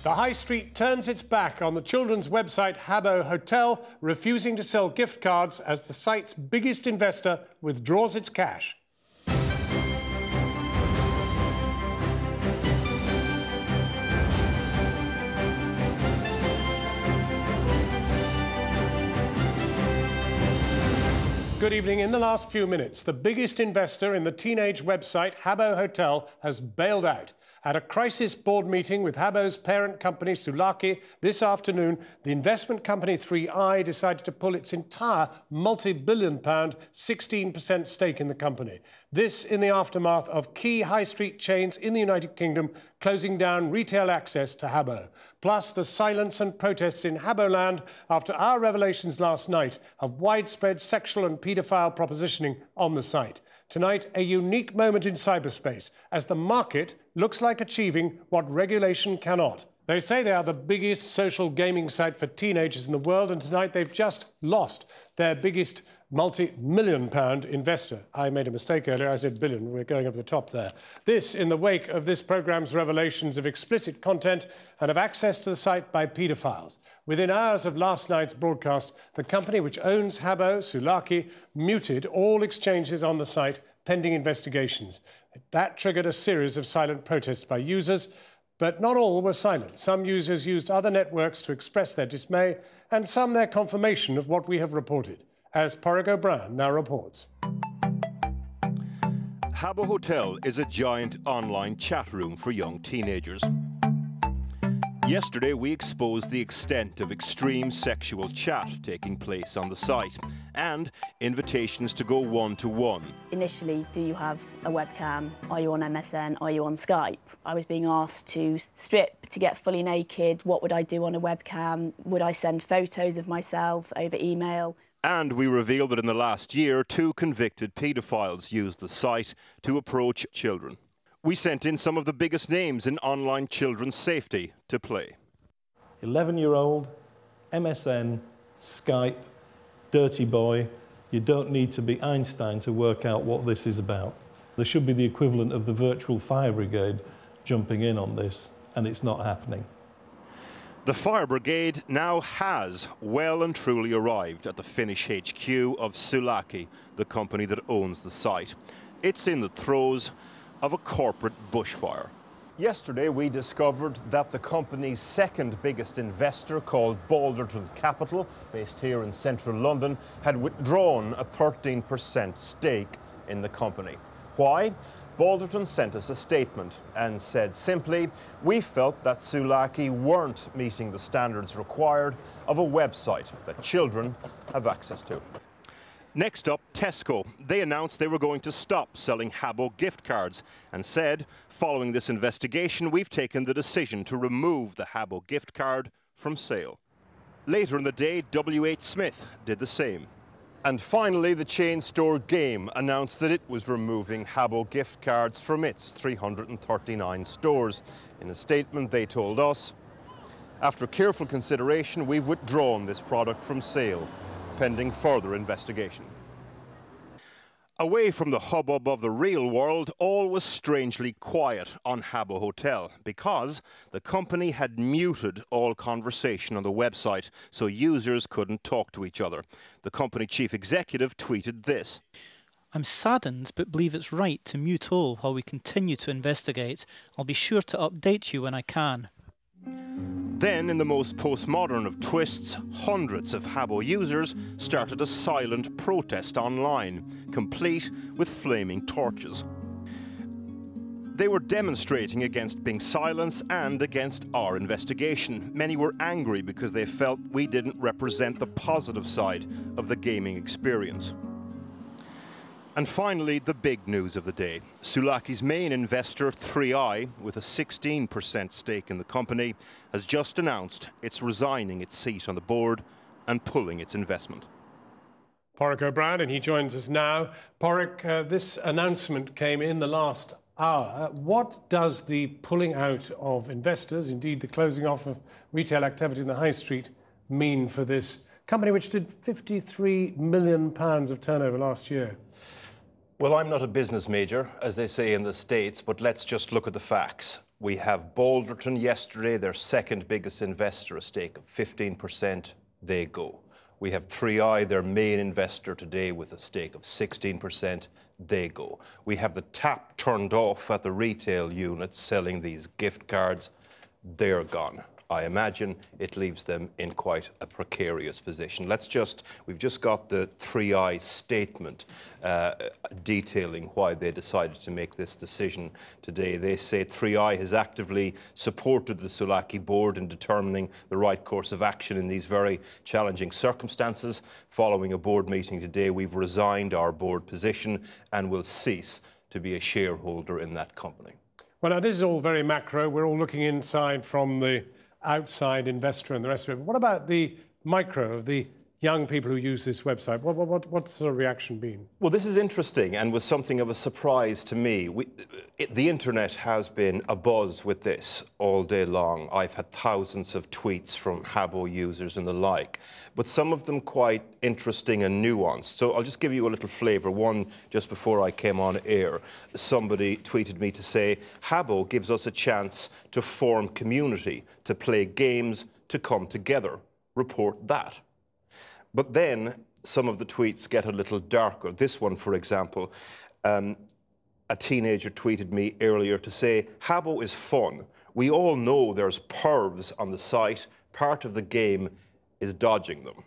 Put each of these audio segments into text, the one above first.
The High Street turns its back on the children's website Habbo Hotel, refusing to sell gift cards as the site's biggest investor withdraws its cash. Good evening. In the last few minutes, the biggest investor in the teenage website Habbo Hotel has bailed out. At a crisis board meeting with Habbo's parent company Sulaki this afternoon, the investment company 3i decided to pull its entire multi-billion-pound 16% stake in the company. This in the aftermath of key high street chains in the United Kingdom closing down retail access to Habbo. Plus the silence and protests in Habboland after our revelations last night of widespread sexual and paedophile propositioning on the site. Tonight, a unique moment in cyberspace as the market looks like achieving what regulation cannot. They say they are the biggest social gaming site for teenagers in the world, and tonight they've just lost their biggest multi-million-pound investor. I made a mistake earlier. I said billion. We're going over the top there. This in the wake of this programme's revelations of explicit content and of access to the site by paedophiles. Within hours of last night's broadcast, the company which owns Habbo, Sulaki, muted all exchanges on the site pending investigations. That triggered a series of silent protests by users, but not all were silent. Some users used other networks to express their dismay, and some their confirmation of what we have reported, as Porrick O'Brien now reports. Habbo Hotel is a giant online chat room for young teenagers. Yesterday, we exposed the extent of extreme sexual chat taking place on the site and invitations to go one-to-one. Initially, do you have a webcam? Are you on MSN? Are you on Skype? I was being asked to strip, to get fully naked. What would I do on a webcam? Would I send photos of myself over email? And we revealed that in the last year, 2 convicted paedophiles used the site to approach children. We sent in some of the biggest names in online children's safety to play. 11-year-old, MSN, Skype, dirty boy. You don't need to be Einstein to work out what this is about. There should be the equivalent of the virtual fire brigade jumping in on this, and it's not happening. The fire brigade now has well and truly arrived at the Finnish HQ of Sulaki, the company that owns the site. It's in the throes of a corporate bushfire. Yesterday, we discovered that the company's second biggest investor, called Balderton Capital, based here in central London, had withdrawn a 13% stake in the company. Why? Balderton sent us a statement and said simply, we felt that Sulaki weren't meeting the standards required of a website that children have access to. Next up, Tesco. They announced they were going to stop selling Habbo gift cards and said, following this investigation, we've taken the decision to remove the Habbo gift card from sale. Later in the day, WH Smith did the same. And finally, the chain store Game announced that it was removing Habbo gift cards from its 339 stores. In a statement, they told us, after careful consideration, we've withdrawn this product from sale, pending further investigation. Away from the hubbub of the real world, all was strangely quiet on Habbo Hotel because the company had muted all conversation on the website so users couldn't talk to each other. The company chief executive tweeted this. I'm saddened but believe it's right to mute all while we continue to investigate. I'll be sure to update you when I can. Then, in the most postmodern of twists, hundreds of Habbo users started a silent protest online, complete with flaming torches. They were demonstrating against being silenced and against our investigation. Many were angry because they felt we didn't represent the positive side of the gaming experience. And finally, the big news of the day. Sulaki's main investor, 3i, with a 16% stake in the company, has just announced it's resigning its seat on the board and pulling its investment. Porrick O'Brien, and he joins us now. Porrick, this announcement came in the last hour. What does the pulling out of investors, indeed the closing off of retail activity in the high street, mean for this company which did £53 million of turnover last year? Well, I'm not a business major, as they say in the States, but let's just look at the facts. We have Balderton yesterday, their second biggest investor, a stake of 15%, they go. We have 3i, their main investor today, with a stake of 16%, they go. We have the tap turned off at the retail units selling these gift cards, they're gone. I imagine it leaves them in quite a precarious position. We've just got the 3i statement detailing why they decided to make this decision today. They say 3i has actively supported the Sulaki board in determining the right course of action in these very challenging circumstances. Following a board meeting today, we've resigned our board position and will cease to be a shareholder in that company. Well, now, this is all very macro. We're all looking inside from the outside investor and the rest of it. What about the micro of the young people who use this website? What's the reaction been? Well, this is interesting and was something of a surprise to me. The internet has been abuzz with this all day long. I've had thousands of tweets from Habbo users and the like, but some of them quite interesting and nuanced. So I'll just give you a little flavour. One, just before I came on air, somebody tweeted me to say, Habbo gives us a chance to form community, to play games, to come together. Report that. But then some of the tweets get a little darker. This one, for example, a teenager tweeted me earlier to say, Habbo is fun. We all know there's pervs on the site. Part of the game is dodging them.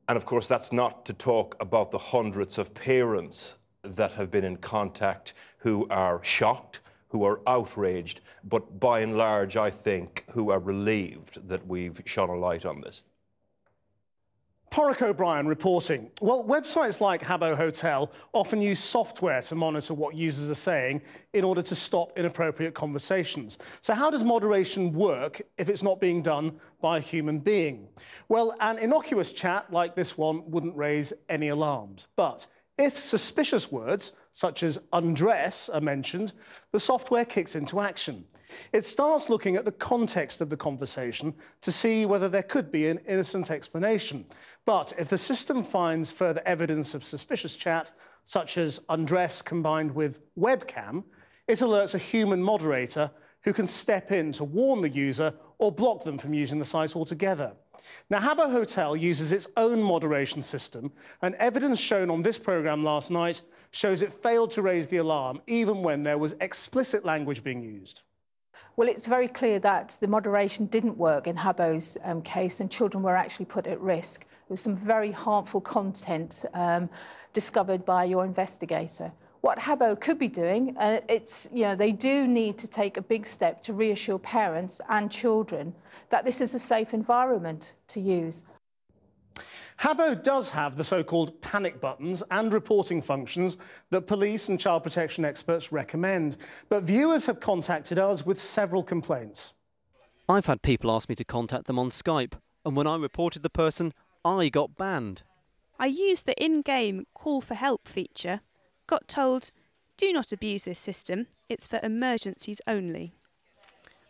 And of course, that's not to talk about the hundreds of parents that have been in contact who are shocked, who are outraged, but by and large, I think, who are relieved that we've shone a light on this. Porrick O'Brien reporting. Well, websites like Habbo Hotel often use software to monitor what users are saying in order to stop inappropriate conversations. So how does moderation work if it's not being done by a human being? Well, an innocuous chat like this one wouldn't raise any alarms. But if suspicious words, such as undress, are mentioned, the software kicks into action. It starts looking at the context of the conversation to see whether there could be an innocent explanation. But if the system finds further evidence of suspicious chat, such as undress combined with webcam, it alerts a human moderator who can step in to warn the user or block them from using the site altogether. Now, Habbo Hotel uses its own moderation system, and evidence shown on this programme last night shows it failed to raise the alarm even when there was explicit language being used. Well, it's very clear that the moderation didn't work in Habbo's case, and children were actually put at risk. There was some very harmful content discovered by your investigator. What Habbo could be doing, they do need to take a big step to reassure parents and children that this is a safe environment to use. Habbo does have the so-called panic buttons and reporting functions that police and child protection experts recommend. But viewers have contacted us with several complaints. I've had people ask me to contact them on Skype, and when I reported the person, I got banned. I used the in-game call for help feature, got told, do not abuse this system, it's for emergencies only.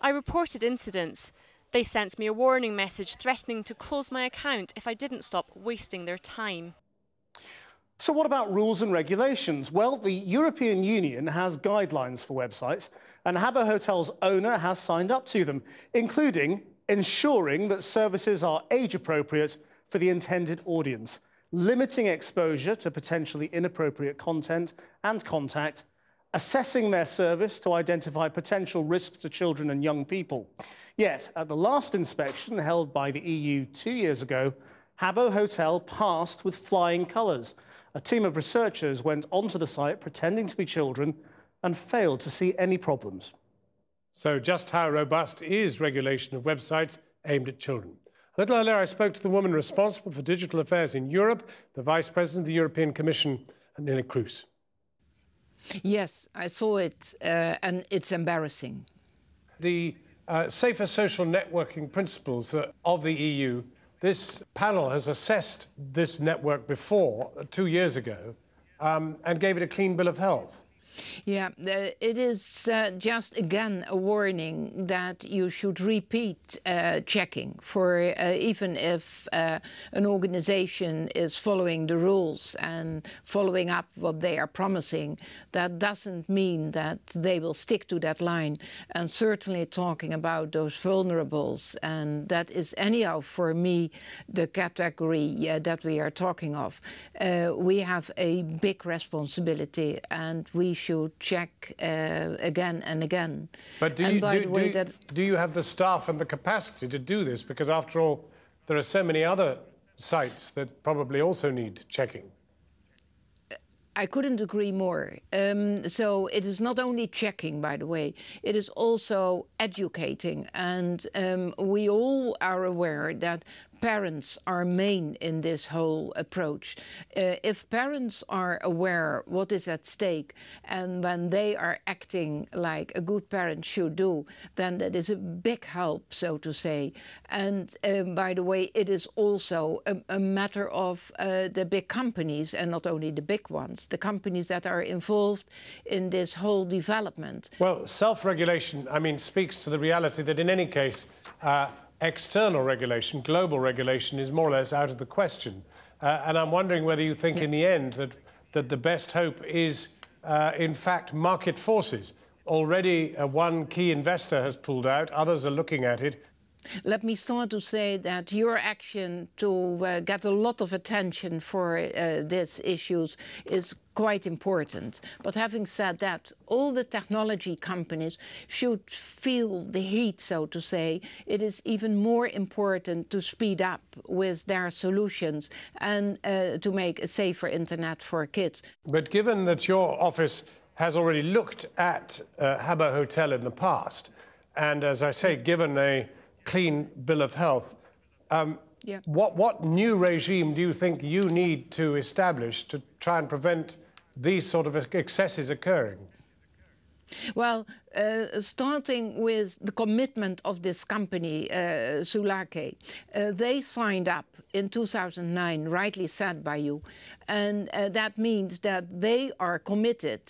I reported incidents. They sent me a warning message threatening to close my account if I didn't stop wasting their time. So what about rules and regulations? Well, the European Union has guidelines for websites, and Habbo Hotel's owner has signed up to them, including ensuring that services are age-appropriate for the intended audience, limiting exposure to potentially inappropriate content and contact, assessing their service to identify potential risks to children and young people. Yet, at the last inspection held by the EU 2 years ago, Habbo Hotel passed with flying colours. A team of researchers went onto the site pretending to be children and failed to see any problems. So just how robust is regulation of websites aimed at children? A little earlier, I spoke to the woman responsible for digital affairs in Europe, the Vice President of the European Commission, Neelie Kroes. Yes, I saw it, and it's embarrassing. The safer social networking principles of the EU, this panel has assessed this network before, 2 years ago, and gave it a clean bill of health. Yeah, it is just again a warning that you should repeat checking for even if an organization is following the rules and following up what they are promising, that doesn't mean that they will stick to that line. And certainly talking about those vulnerables, and that is anyhow for me the category that we are talking of. We have a big responsibility, and we should check again and again. But do you have the staff and the capacity to do this? Because after all, there are so many other sites that probably also need checking. I couldn't agree more. So it is not only checking, by the way, it is also educating. And we all are aware that parents are main in this whole approach. If parents are aware what is at stake, and when they are acting like a good parent should do, then that is a big help, so to say. And by the way, it is also a matter of the big companies, and not only the big ones, the companies that are involved in this whole development. Well, self-regulation, I mean, speaks to the reality that in any case, external regulation, global regulation, is more or less out of the question. And I'm wondering whether you think in the end that the best hope is, in fact, market forces. Already one key investor has pulled out, others are looking at it. Let me start to say that your action to get a lot of attention for these issues is quite important. But having said that, all the technology companies should feel the heat, so to say. It is even more important to speed up with their solutions and to make a safer internet for kids. But given that your office has already looked at Habbo Hotel in the past, and as I say, given a clean bill of health, what new regime do you think you need to establish to try and prevent these sort of excesses occurring? Well, starting with the commitment of this company, Sulake, they signed up in 2009, rightly said by you, and that means that they are committed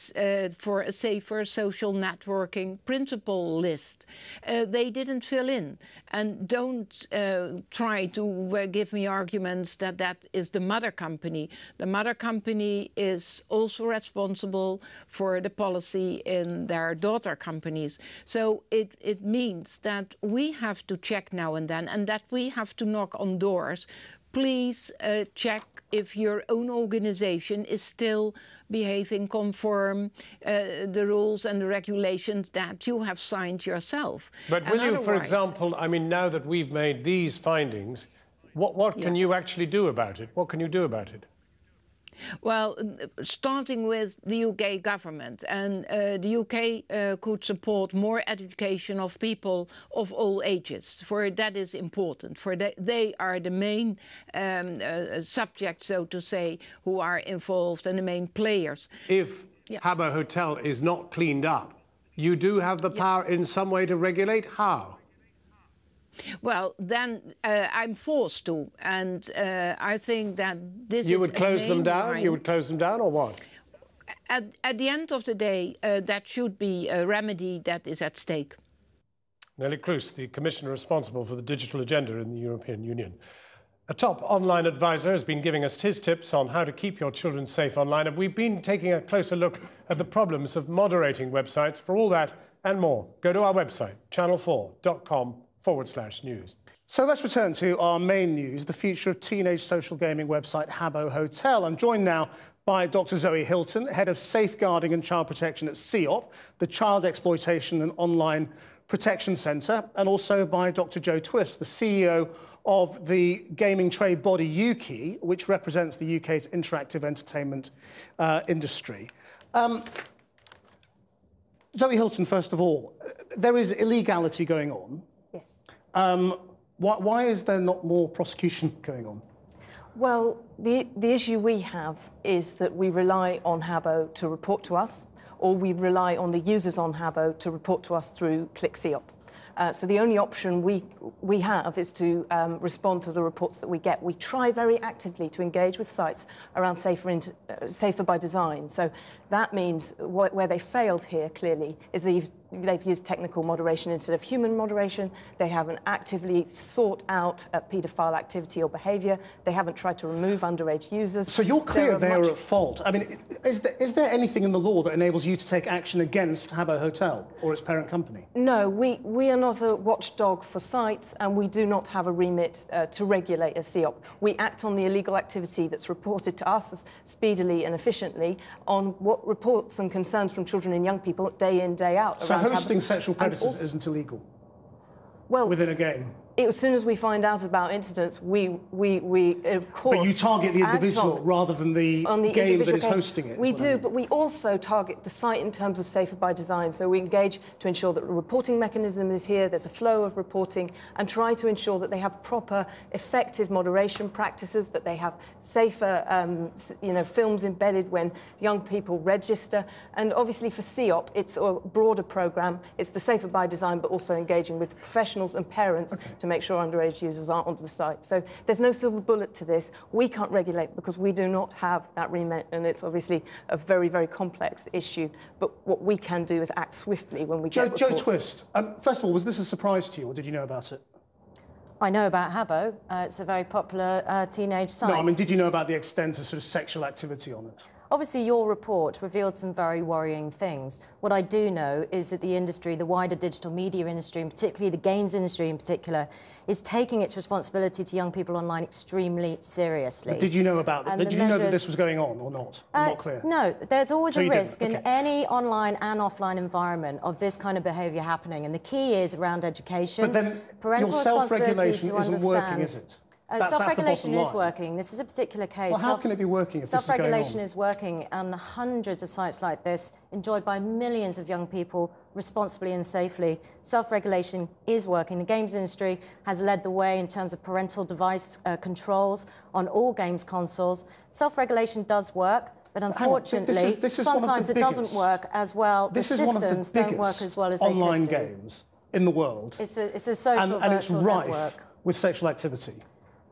for a safer social networking principle list. They didn't fill in, and don't try to give me arguments that that is the mother company. The mother company is also responsible for the policy in their daughter companies. So it means that we have to check now and then, and that we have to knock on doors. Please check if your own organization is still behaving conform the rules and the regulations that you have signed yourself. But will you, for example, I mean, now that we've made these findings, what can you actually do about it? What can you do about it? Well, starting with the UK government, and the UK could support more education of people of all ages, for that is important, for they are the main subjects, so to say, who are involved, and the main players. If Habbo Hotel is not cleaned up, you do have the power in some way to regulate? How? Well, then I'm forced to, and I think that this You would close them down? You would close them down, or what? At the end of the day, that should be a remedy that is at stake. Nelly Kroes, the Commissioner responsible for the digital agenda in the European Union. A top online advisor has been giving us his tips on how to keep your children safe online, and we've been taking a closer look at the problems of moderating websites. For all that and more, go to our website, channel4.com/news. So let's return to our main news, the future of teenage social gaming website Habbo Hotel. I'm joined now by Dr. Zoe Hilton, Head of Safeguarding and Child Protection at CEOP, the Child Exploitation and Online Protection Centre, and also by Dr. Joe Twist, the CEO of the gaming trade body UKI, which represents the UK's interactive entertainment industry. Zoe Hilton, first of all, there is illegality going on. Yes. Why is there not more prosecution going on? Well, the issue we have is that we rely on Habbo to report to us, or we rely on the users on Habbo to report to us through Click CEOP. So the only option we have is to respond to the reports that we get. We try very actively to engage with sites around safer by design. So That means where they failed here, clearly, is they've used technical moderation instead of human moderation. They haven't actively sought out paedophile activity or behaviour. They haven't tried to remove underage users. So you're clear they're at fault. I mean, is there anything in the law that enables you to take action against Habbo Hotel or its parent company? No, we are not a watchdog for sites, and we do not have a remit to regulate a CEOP. We act on the illegal activity that's reported to us speedily and efficiently on what reports and concerns from children and young people day in, day out. So hosting sexual predators isn't illegal? Well, within a game? As soon as we find out about incidents, we of course... But you target the individual rather than the game that is hosting it? We do, but we also target the site in terms of safer by design. So we engage to ensure that the reporting mechanism is here, there's a flow of reporting, and try to ensure that they have proper, effective moderation practices, that they have safer, films embedded when young people register. And obviously for CEOP, it's a broader programme. It's the safer by design, but also engaging with professionals and parents to make sure underage users aren't onto the site. So there's no silver bullet to this. We can't regulate because we do not have that remit, and it's obviously a very, very complex issue. But what we can do is act swiftly when we get reports. Jo Twist, first of all, was this a surprise to you, or did you know about it? I know about Habbo. It's a very popular teenage site. No, I mean, did you know about the extent of sort of sexual activity on it? Obviously, your report revealed some very worrying things. What I do know is that the industry, the wider digital media industry, and particularly the games industry in particular, is taking its responsibility to young people online extremely seriously. But did you know about it? Did you know that this was going on or not? I'm not clear. No, there's always a risk in any online and offline environment of this kind of behaviour happening, and the key is around education. But then parental your self-regulation isn't working, is it? Self-regulation is working. This is a particular case. Well, how can it be working if this is going on? Self-regulation is working, and hundreds of sites like this, enjoyed by millions of young people, responsibly and safely. Self-regulation is working. The games industry has led the way in terms of parental device controls on all games consoles. Self-regulation does work, but unfortunately, sometimes it doesn't work as well. The systems don't work as well as they could do. Online games in the world. It's a social and it's rife network with sexual activity.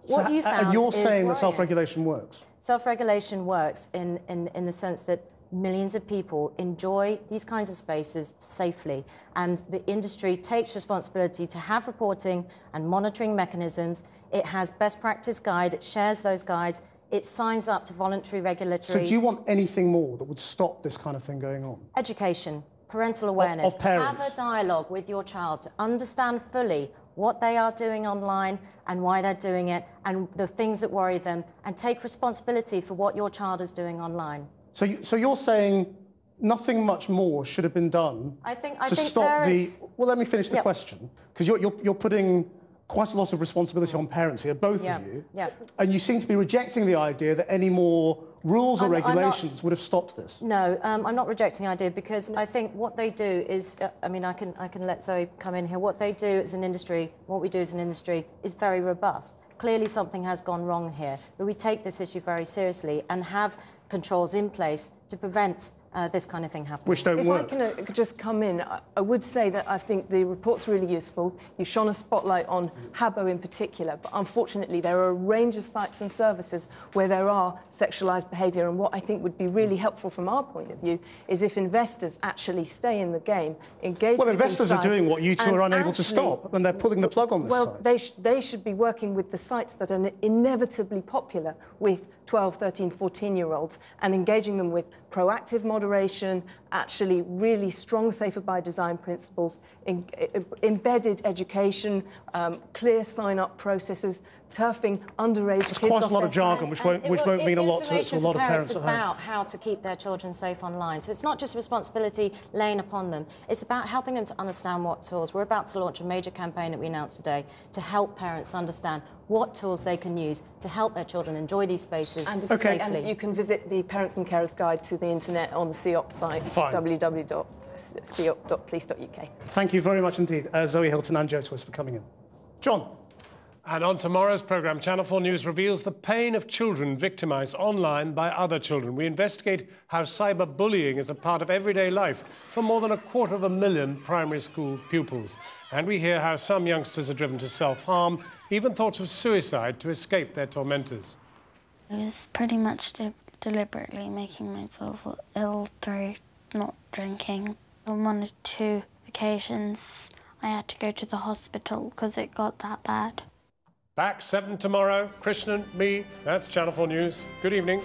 What you found and you're saying worrying. that self-regulation works? Self-regulation works in the sense that millions of people enjoy these kinds of spaces safely, and the industry takes responsibility to have reporting and monitoring mechanisms. It has best practice guide, it shares those guides, it signs up to voluntary regulatory... So do you want anything more that would stop this kind of thing going on? Education, parental awareness. Of parents. Have a dialogue with your child to understand fully what they are doing online and why they're doing it, and the things that worry them, and take responsibility for what your child is doing online. So you're saying nothing much more should have been done to stop parents... the... Well, let me finish the question, because you're putting quite a lot of responsibility on parents here, both of you, and you seem to be rejecting the idea that any more rules or regulations would have stopped this. No, I'm not rejecting the idea, because I think what they do is, I mean, I can let Zoe come in here. What they do as an industry, what we do as an industry, is very robust. Clearly something has gone wrong here, but we take this issue very seriously and have controls in place to prevent this kind of thing happening. Which don't work. If I can just come in, I would say that I think the report's really useful. You shone a spotlight on Habbo in particular, but unfortunately there are a range of sites and services where there are sexualised behaviour, and what I think would be really helpful from our point of view is if investors actually stay in the game, engage with investors are doing what you two are unable to stop, and they're pulling the plug on this site. Well, they should be working with the sites that are inevitably popular with 12, 13, 14-year-olds, and engaging them with proactive moderation, actually really strong safer by design principles, embedded education, clear sign-up processes, turfing underage kids. There's quite a lot of jargon, which won't mean a lot to a lot of parents at home. It's about how to keep their children safe online. So it's not just responsibility laying upon them. It's about helping them to understand what tools. We're about to launch a major campaign that we announced today to help parents understand what tools they can use to help their children enjoy these spaces safely. And you can visit the Parents and Carers Guide to the internet on the CEOP site, www.ceop.police.uk. Thank you very much indeed, Zoe Hilton and Jo Twist, for coming in. John. And on tomorrow's programme, Channel 4 News reveals the pain of children victimised online by other children. We investigate how cyberbullying is a part of everyday life for more than 250,000 primary school pupils. And we hear how some youngsters are driven to self-harm, even thoughts of suicide to escape their tormentors. It was pretty much to deliberately making myself ill through not drinking. On 1 or 2 occasions, I had to go to the hospital because it got that bad. Back 7 tomorrow. Krishnan, me, that's Channel 4 News. Good evening.